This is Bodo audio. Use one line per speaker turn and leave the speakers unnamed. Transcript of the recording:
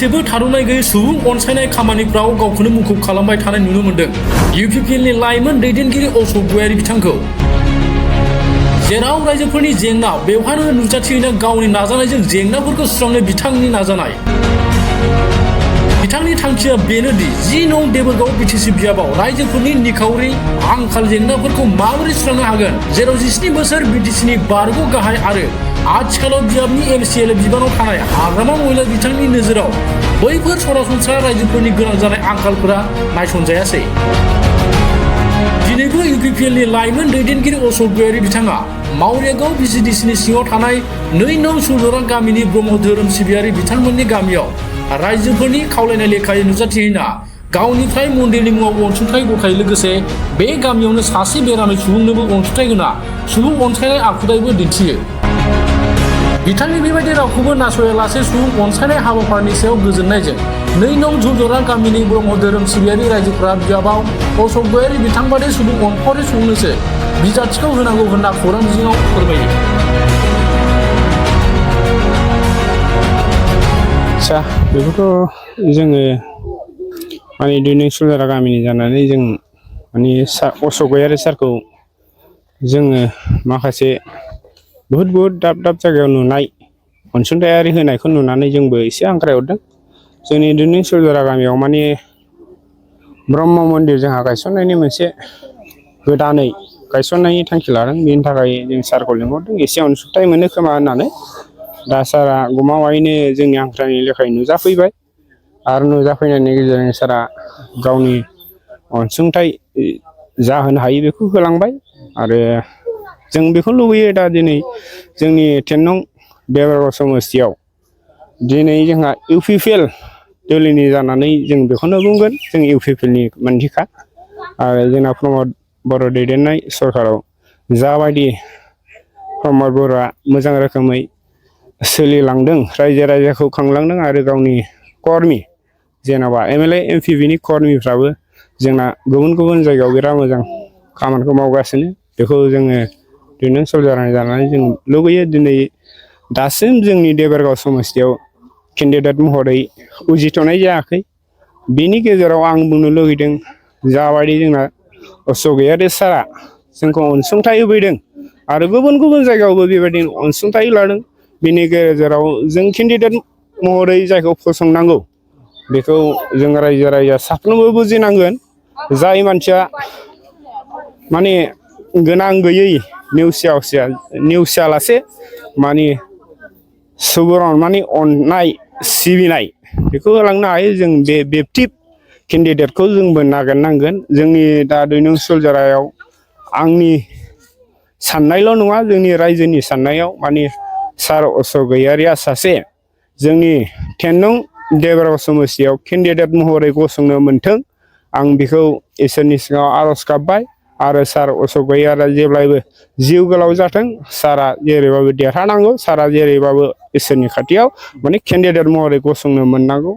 सानसेबो थाद'नाय गैयै सुबुं अनसायनाय खामानिफ्राव गावखौनो मुखुब खालामबाय थानाय नुनो मोन्दों इउपिपिएलनि लाइमोन दैदेनगिरि अशोक गयारि बिथांखौ। जेराव रायजोफोरनि जेंना बेवहायनो नुजाथिहैनो गावनि नाजानायजों जेंनाफोरखौ सुस्रांनो बिथांनि नाजानाय। बिथांनि थांखिया बेनोदि 10 नं देबोरगाव बिटिसि बियाबाव रायजोफोरनि निखावरि आंखाल जेंनाफोरखौ माबोरै सुस्रांनो हागोन, जेराव 17 बोसोर बिटिसिनि बारग' गाहाय आरो आथिखालाव बियाबनि एमसिएलए बिबानाव थानाय हाग्रामा महिला बिथांनि नोजोराव बैफोर सरासनस्रा रायजोफोरनि गोनां जानाय आंखालफोरा नायसनजायासै। दिनैबो इउपिपिएलनि लाइमोन दैदेनगिरि अशोक गयारि बिथाङा मावरियागाव बिजिडिसिनि सिङाव थानाय 2 नं सुलजरां गामिनि ब्रह्म धोरोम सिबियारि बिथांमोननि गामियाव रायजोफोरनि खावलायनाय लेखायै नुजाथिहैना गावनिफ्राय मन्दिरनि मुङाव अनसुंथाइ गथाय लोगोसे बे गामियावनो सासे बेरामि सुबुंनोबो अनसुंथाइ होना सुबुं अनसायनाय आखुथायबो दिन्थियो। बिथांनि बेबायदि रावखौबो नासयालासे सुबुं अनसायनाय हाबाफारिनि सायाव गोजोननायजों 2 नं सुलजरां गामिनि ब्रह्म धोरोम सिबियारि रायजोफोरा बियाबाव अशोक गयारि बिथांबादि सुबुं अनफावरि सुबुंनोसो बिजाथिखौ होनांगौ होनना खौरां बिजोङाव फोरमायो।
आच्छा, बेखौथ' जोङो माने 2 नं सुलजरा गामिनि जानानै जों माने अशोक गयारि सारखौ जोङो माखासे बहुद दाब जायगायाव नुनाय अनसुंथायारि होनायखौ नुनानै जोंबो एसे हांख्रायहरदों। जोंनि 2 नं सुलजरा गामियाव माने ब्रह्म मन्दिर जोंहा गायसननायनि मोनसे गोदानै गायसननायनि थांखि लादों। बेनि थाखाय जों सारखौ लिंहरदों एसे अनसुंथाइ मोनो खोमा होननानै। दा सारा गमामायैनो जोंनि हांख्रायनाय लेखायै नुजाफैबाय आरो नुजाफैनायनि गेजेरजों सारा गावनि अनसुंथाइ जाहोनो हायो बेखौ होलांबाय आरो जों बेखौ लुबैयो दा दिनै जोंनि 10 नं देबोरगाव समस्तियाव दिनै जोंहा इउपिपिएल दोलोनि जानानै जों बेखौनो बुंगोन, जों इउपिपिएलनि मानसिखा आरो जोंना प्रमद बर' दैदेननाय सरकाराव जाबायदि प्रमद बर'आ मोजां रोखोमै सोलिलांदों, रायजो राजाखौ खांलांदों आरो गावनि कर्मि जेन'बा एमएलए एमपिपिनि कर्मिफ्राबो जोंना गुबुन जायगायाव बिराद मोजां खामानिखौ मावगासिनो। बेखौ जोङो 2 नं सुलजरा जानानै जों लुबैयो। दिनै दासिम जोंनि देबोरगाव समस्तियाव केन्डिडेट महरै उजिथ'नाय जायाखै। बेनि गेजेराव आं बुंनो लुबैदों जाबायदि जोंना अशोक गयारि सारा जोंखौ अनसुंथाइ होफैदों आरो गुबुन जायगायावबो बेबायदिनो अनसुंथाइ लादों। बेनि गेजेराव जों केन्डिडेट महरै जायखौ फसंनांगौ बेखौ जों रायजो राजा साफ्रोमबो बुजिनांगोन। जाय मानसिया माने गोनां गैयै नेवसियालासे माने सुबुरन माने अननाय सिबिनाय बेखौ होलांनो हायो। जों बे बेक्ति केन्डिडेटखौ जोंबो नागिरनांगोन। जोंनि दा 2 नं सुलजरायाव आंनि साननायल' नङा, जोंनि रायजोनि साननायाव माने सार अशोक गयारिया सासे जोंनि 10 नं देबोरगाव समस्तियाव केन्डिडेट महरै गसंनो मोन्थों, आं बेखौ इसोरनि सिगाङाव आर'ज गाबबाय आरो सार अशोक गयारिया जेब्लायबो जिउ गोलाव जाथों। सारा जेरैबाबो देरहानांगौ, सारा जेरैबाबो इसोरनि खाथियाव माने केन्डिडेट महरै गसंनो मोननांगौ।